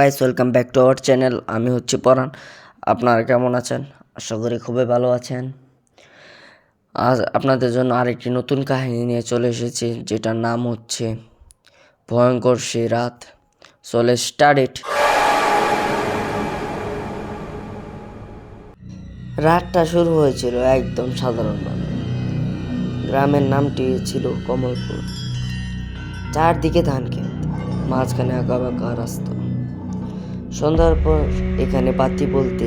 Guys, welcome back to our channel. আমি হচ্ছে পরাণ। আপনারা কেমন আছেন? আশা করি খুবই ভালো আছেন। আজ আপনাদের জন্য আরেকটি নতুন কাহিনী নিয়ে চলে এসেছি, যেটার নাম হচ্ছে ভয়ঙ্কর সেই রাত। So let's start it. রাতটা শুরু হয়েছিল একদম সাধারণভাবে। গ্রামের নামটি ছিল কমলপুর। চারদিকে ধান ক্ষেত, মাঝখানে আঁকা বাঁকা রাস্তা। সন্ধ্যার পর এখানে বাতি বলতে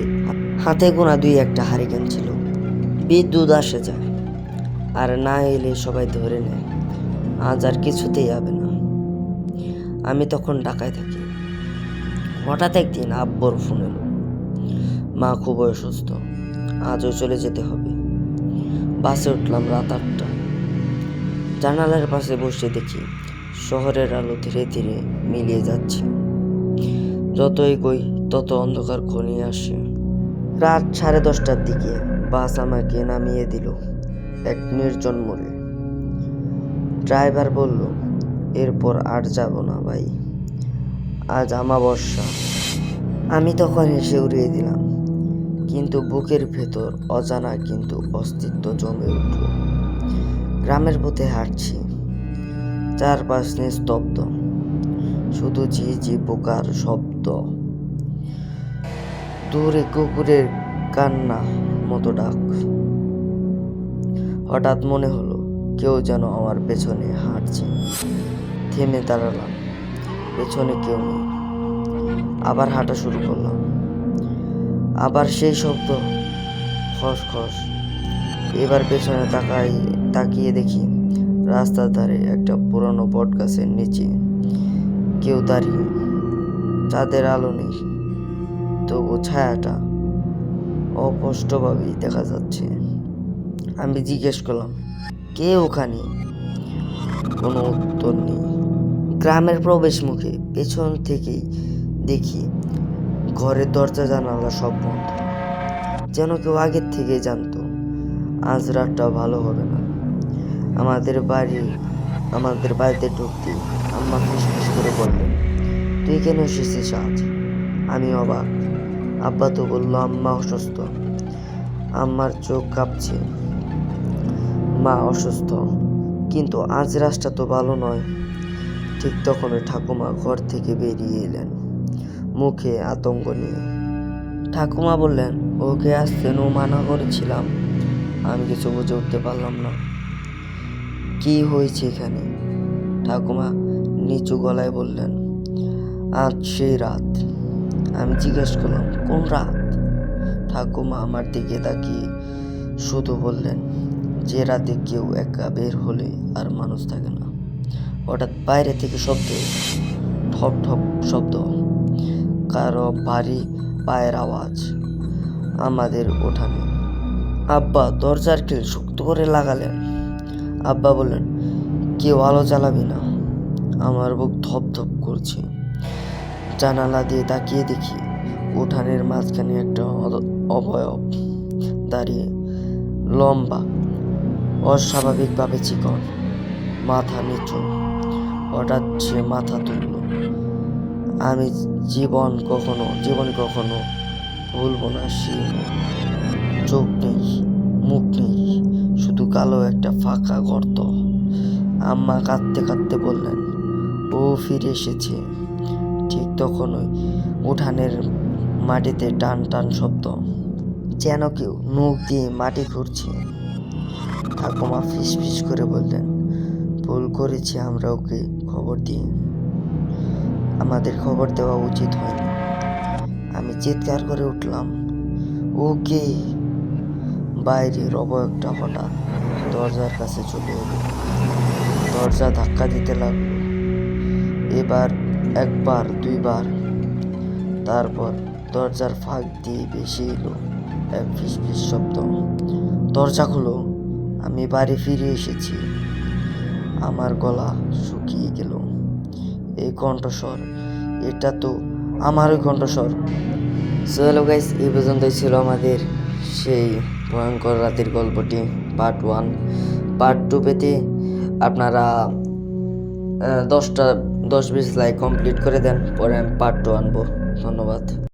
হাতে গোনা দুই একটা হারিকেন ছিল। বিদ্যুৎ আসে যায়, আর না এলে সবাই ধরে নেয় আজ আর কিছুতেই যাবে না। আমি তখন ঢাকায় থাকি। হঠাৎ একদিন আব্বুর ফোন এলো, মা খুব অসুস্থ, আজও চলে যেতে হবে। বাসে উঠলাম রাত 8টা। জানালার পাশে বসে দেখি শহরের আলো ধীরে ধীরে মিলিয়ে যাচ্ছে। যত এগোই তত অন্ধকার ঘনিয়ে আসে। রাত 10:30টার দিকে বাস আমাকে নামিয়ে দিল এক নির্জন মোড়ে। ড্রাইভার বলল, এরপর আর যাব না ভাই, আজ আমাবস্যা। আমি তখন হেসে উড়িয়ে দিলাম, কিন্তু বুকের ভেতর অজানা কিন্তু অস্তিত্ব জমে উঠল। গ্রামের পথে হাঁটছি, চারপাশ নিস্তব্ধ, শুধু ঝিঝি পোকার শব্দ, দূরে কুকুরের কান্না মতো ডাক। হঠাৎ মনে হলো কেউ যেন আমার পেছনে হাঁটছে। থেমে দাঁড়ালাম, পেছনে কেউ নেই। আবার হাঁটা শুরু করলাম, আবার সেই শব্দ, খস খস। এবার পেছনে তাকিয়ে দেখি রাস্তার ধারে একটা পুরনো বট গাছের নিচে কেউ দাঁড়িয়ে। চাঁদের আলো নেই, তবু ছায়াটা অস্পষ্টভাবেই দেখা যাচ্ছে। আমি জিজ্ঞেস করলাম, কে ওখানে? কোনো উত্তর নেই। গ্রামের প্রবেশ মুখে পেছন থেকেই দেখি ঘরের দরজা জানালা সব বন্ধ, যেন কেউ আগের থেকেই জানতো আজ রাতটা ভালো হবে না। আমাদের বাড়িতে ঢুকতে আম্মা ফিসফিস করে বললেন, তুই কেন এসেছিস আজ? আমি অবাক। আব্বা তো বললো আম্মা অসুস্থ। আম্মার চোখ কাঁপছে। মা অসুস্থ, কিন্তু আজ রাতটা তো ভালো নয়। ঠিক তখনই ঠাকুমা ঘর থেকে বেরিয়ে এলেন, মুখে আতঙ্ক নিয়ে। ঠাকুমা বললেন, ওকে আসতে মানা করেছিলাম। আমি কিছু বুঝে উঠতে পারলাম না। কি হয়েছে এখানে? ঠাকুমা নিচু গলায় বললেন, আজ সেই রাত। আমি জিজ্ঞেস করলাম, কোন রাত? ঠাকুমা আমার দিকে তাকিয়ে শুধু বললেন, যে রাতে কেউ একা বের হলে আর মানুষ থাকে না। হঠাৎ বাইরে থেকে শব্দ, ঠপ ঠপ শব্দ, কারো ভারী পায়ের আওয়াজ আমাদের উঠানে। আব্বা দরজার খিল শক্ত করে লাগালেন। আব্বা বললেন, কেউ আলো জ্বালাবি না। আমার বুক ধপ ধপ করছে। জানালা দিয়ে তাকিয়ে দেখি উঠানের মাঝখানে একটা অবয়ব দাঁড়িয়ে, লম্বা, অস্বাভাবিকভাবে চিকন, মাথা নিচু। হঠাৎ সে মাথা তুলল। আমি জীবনে কখনো ভুলবো না সে মুখ। চোখ নেই, মুখ নেই, শুধু কালো একটা ফাঁকা গর্ত। আম্মা কাঁদতে কাঁদতে বললেন, ও ফিরে এসেছে। ঠিক তখনই উঠানের মাটিতে টান টান শব্দ, যেন কেউ নখ দিয়ে মাটি খুঁড়ছে। ঠাকুমা ফিস ফিস করে বললেন, ভুল করেছি আমরা, ওকে খবর দিই। আমাদের খবর দেওয়া উচিত হয়নি। আমি চিৎকার করে উঠলাম, ওকে। বাইরের অবয়বটা হঠাৎ দরজার কাছে চলে এলো। দরজা ধাক্কা দিতে লাগলো, এবার একবার, দুইবার, তারপর দরজার ফাঁক দিয়ে ভেসে এলো এক ফিসফিস শব্দ, দরজা খুলো। আমি বাড়ি ফিরে এসেছি। আমার গলা শুকিয়ে গেল। এই কণ্ঠস্বর, এটা তো আমারই কণ্ঠস্বর। সো হ্যালো গাইস, এই পর্যন্তই ছিল আমাদের সেই ভয়ঙ্কর রাতের গল্পটি, পার্ট 1। পার্ট 2 পেতে আপনারা 10-20 লাইক কমপ্লিট করে দেন, পরে আমি পার্ট 2 আনবো। ধন্যবাদ।